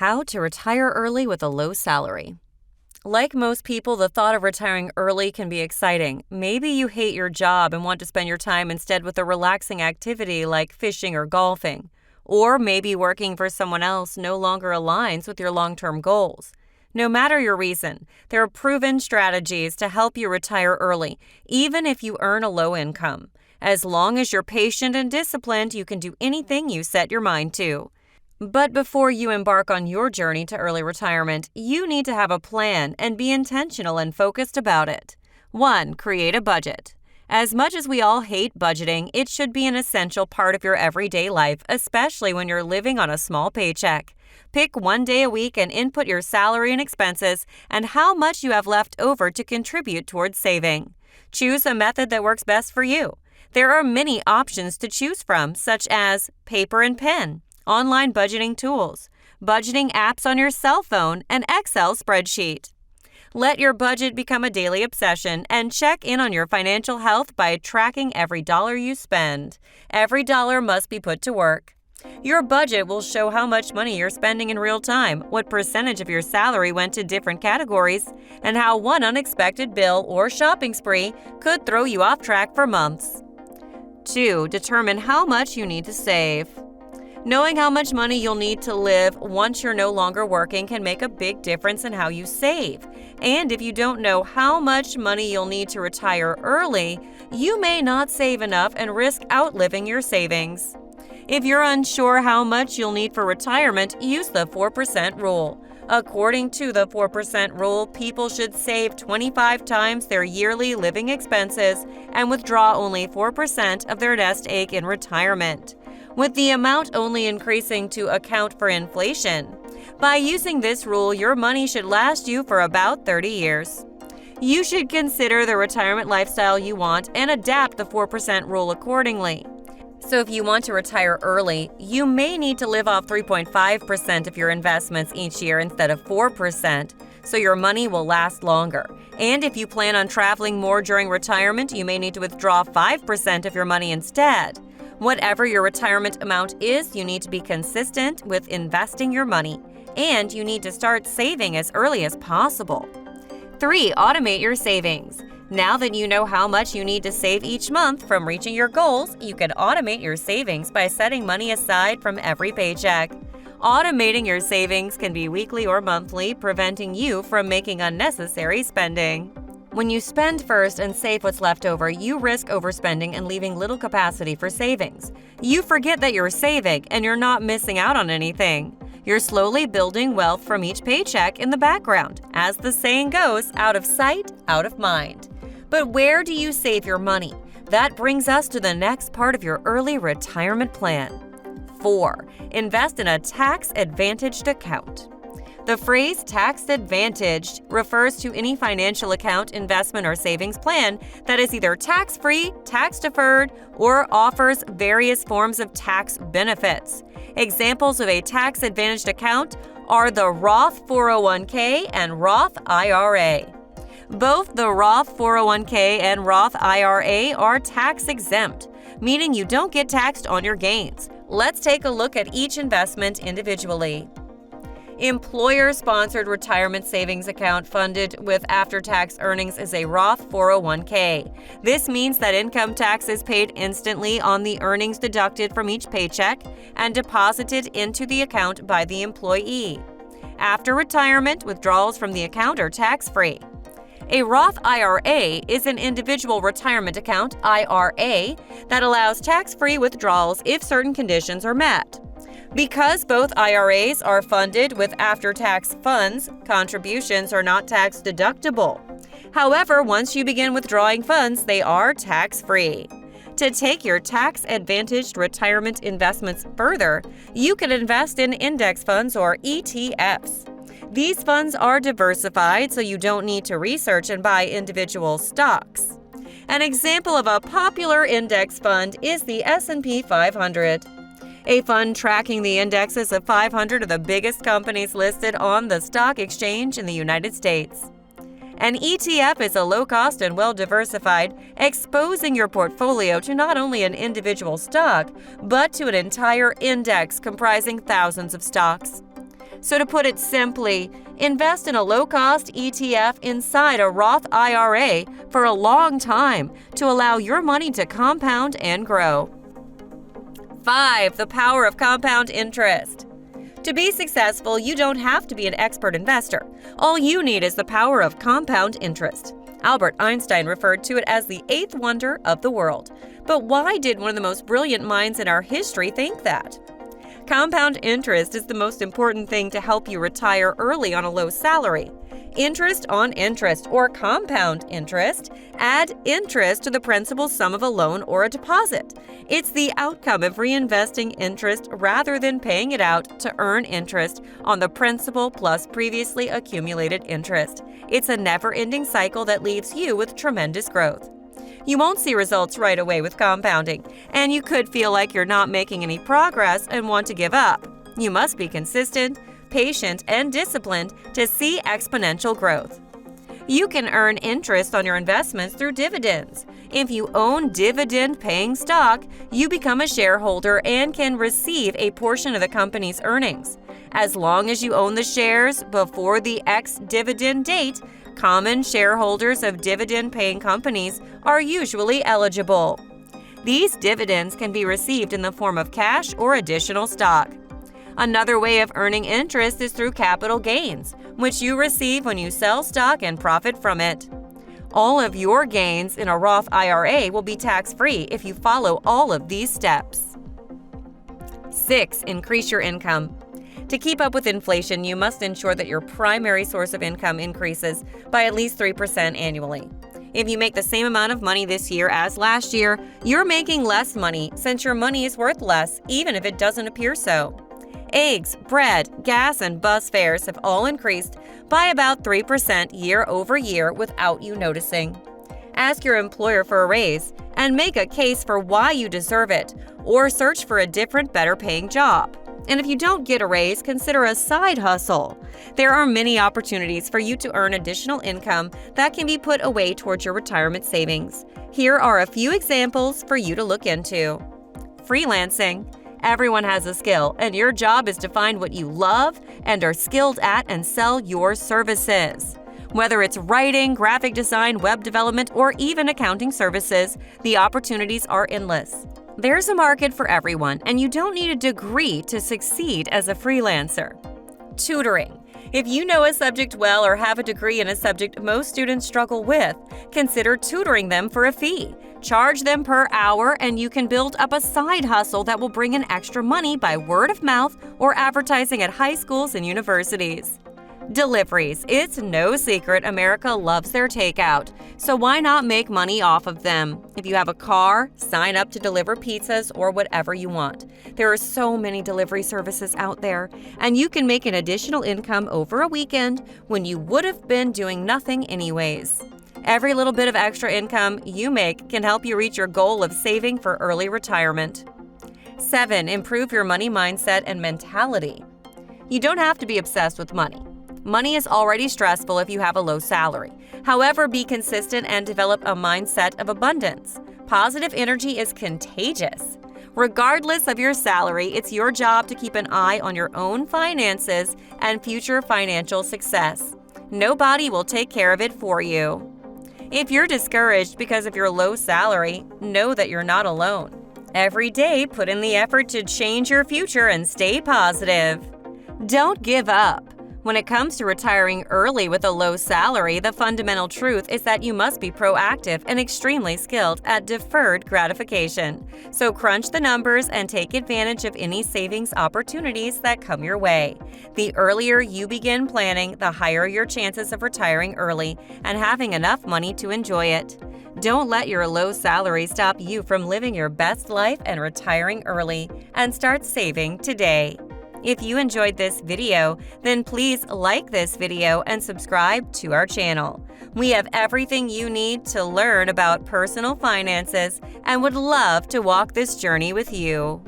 How to retire early with a low salary. Like most people, the thought of retiring early can be exciting. Maybe you hate your job and want to spend your time instead with a relaxing activity like fishing or golfing. Or maybe working for someone else no longer aligns with your long-term goals. No matter your reason, there are proven strategies to help you retire early, even if you earn a low income. As long as you're patient and disciplined, you can do anything you set your mind to. But before you embark on your journey to early retirement, you need to have a plan and be intentional and focused about it. 1. Create a budget. As much as we all hate budgeting, it should be an essential part of your everyday life, especially when you're living on a small paycheck. Pick one day a week and input your salary and expenses and how much you have left over to contribute towards saving. Choose a method that works best for you. There are many options to choose from, such as paper and pen, online budgeting tools, budgeting apps on your cell phone, and Excel spreadsheet. Let your budget become a daily obsession and check in on your financial health by tracking every dollar you spend. Every dollar must be put to work. Your budget will show how much money you're spending in real time, what percentage of your salary went to different categories, and how one unexpected bill or shopping spree could throw you off track for months. 2. Determine how much you need to save. Knowing how much money you'll need to live once you're no longer working can make a big difference in how you save. And if you don't know how much money you'll need to retire early, you may not save enough and risk outliving your savings. If you're unsure how much you'll need for retirement, use the 4% rule. According to the 4% rule, people should save 25 times their yearly living expenses and withdraw only 4% of their nest egg in retirement, with the amount only increasing to account for inflation. By using this rule, your money should last you for about 30 years. You should consider the retirement lifestyle you want and adapt the 4% rule accordingly. So if you want to retire early, you may need to live off 3.5% of your investments each year instead of 4%, so your money will last longer. And if you plan on traveling more during retirement, you may need to withdraw 5% of your money instead. Whatever your retirement amount is, you need to be consistent with investing your money, and you need to start saving as early as possible. 3. Automate your savings. Now that you know how much you need to save each month from reaching your goals, you can automate your savings by setting money aside from every paycheck. Automating your savings can be weekly or monthly, preventing you from making unnecessary spending. When you spend first and save what's left over, you risk overspending and leaving little capacity for savings. You forget that you're saving and you're not missing out on anything. You're slowly building wealth from each paycheck in the background. As the saying goes, out of sight, out of mind. But where do you save your money? That brings us to the next part of your early retirement plan. 4. Invest in a tax-advantaged account. The phrase tax-advantaged refers to any financial account, investment, or savings plan that is either tax-free, tax-deferred, or offers various forms of tax benefits. Examples of a tax-advantaged account are the Roth 401k and Roth IRA. Both the Roth 401k and Roth IRA are tax-exempt, meaning you don't get taxed on your gains. Let's take a look at each investment individually. Employer-sponsored retirement savings account funded with after-tax earnings is a Roth 401k. This means that income tax is paid instantly on the earnings deducted from each paycheck and deposited into the account by the employee. After retirement, withdrawals from the account are tax-free. A Roth IRA is an individual retirement account, IRA, that allows tax-free withdrawals if certain conditions are met. Because both IRAs are funded with after-tax funds, contributions are not tax-deductible. However, once you begin withdrawing funds, they are tax-free. To take your tax-advantaged retirement investments further, you can invest in index funds or ETFs. These funds are diversified, so you don't need to research and buy individual stocks. An example of a popular index fund is the S&P 500. A fund tracking the indexes of 500 of the biggest companies listed on the stock exchange in the United States. An ETF is a low-cost and well-diversified, exposing your portfolio to not only an individual stock, but to an entire index comprising thousands of stocks. So to put it simply, invest in a low-cost ETF inside a Roth IRA for a long time to allow your money to compound and grow. 5. The power of compound interest. To be successful, you don't have to be an expert investor. All you need is the power of compound interest. Albert Einstein referred to it as the eighth wonder of the world. But why did one of the most brilliant minds in our history think that? Compound interest is the most important thing to help you retire early on a low salary. Interest on interest, or compound interest, add interest to the principal sum of a loan or a deposit. It's the outcome of reinvesting interest rather than paying it out to earn interest on the principal plus previously accumulated interest. It's a never-ending cycle that leaves you with tremendous growth. You won't see results right away with compounding, and you could feel like you're not making any progress and want to give up. You must be consistent, patient, and disciplined to see exponential growth. You can earn interest on your investments through dividends. If you own dividend-paying stock, you become a shareholder and can receive a portion of the company's earnings. As long as you own the shares before the ex-dividend date, common shareholders of dividend-paying companies are usually eligible. These dividends can be received in the form of cash or additional stock. Another way of earning interest is through capital gains, which you receive when you sell stock and profit from it. All of your gains in a Roth IRA will be tax-free if you follow all of these steps. 6. Increase your income. To keep up with inflation, you must ensure that your primary source of income increases by at least 3% annually. If you make the same amount of money this year as last year, you're making less money since your money is worth less, even if it doesn't appear so. Eggs, bread, gas, and bus fares have all increased by about 3% year over year without you noticing. Ask your employer for a raise and make a case for why you deserve it, or search for a different, better-paying job. And if you don't get a raise, consider a side hustle. There are many opportunities for you to earn additional income that can be put away towards your retirement savings. Here are a few examples for you to look into. Freelancing. Everyone has a skill, and your job is to find what you love and are skilled at and sell your services. Whether it's writing, graphic design, web development, or even accounting services, the opportunities are endless. There's a market for everyone, and you don't need a degree to succeed as a freelancer. Tutoring. If you know a subject well or have a degree in a subject most students struggle with, consider tutoring them for a fee. Charge them per hour, and you can build up a side hustle that will bring in extra money by word of mouth or advertising at high schools and universities. Deliveries. It's no secret America loves their takeout, so why not make money off of them? If you have a car, sign up to deliver pizzas or whatever you want. There are so many delivery services out there, and you can make an additional income over a weekend when you would have been doing nothing anyways. Every little bit of extra income you make can help you reach your goal of saving for early retirement. 7. Improve your money mindset and mentality. You don't have to be obsessed with money. Money is already stressful if you have a low salary. However, be consistent and develop a mindset of abundance. Positive energy is contagious. Regardless of your salary, it's your job to keep an eye on your own finances and future financial success. Nobody will take care of it for you. If you're discouraged because of your low salary, know that you're not alone. Every day, put in the effort to change your future and stay positive. Don't give up. When it comes to retiring early with a low salary, the fundamental truth is that you must be proactive and extremely skilled at deferred gratification. So crunch the numbers and take advantage of any savings opportunities that come your way. The earlier you begin planning, the higher your chances of retiring early and having enough money to enjoy it. Don't let your low salary stop you from living your best life and retiring early, and start saving today. If you enjoyed this video, then please like this video and subscribe to our channel. We have everything you need to learn about personal finances and would love to walk this journey with you.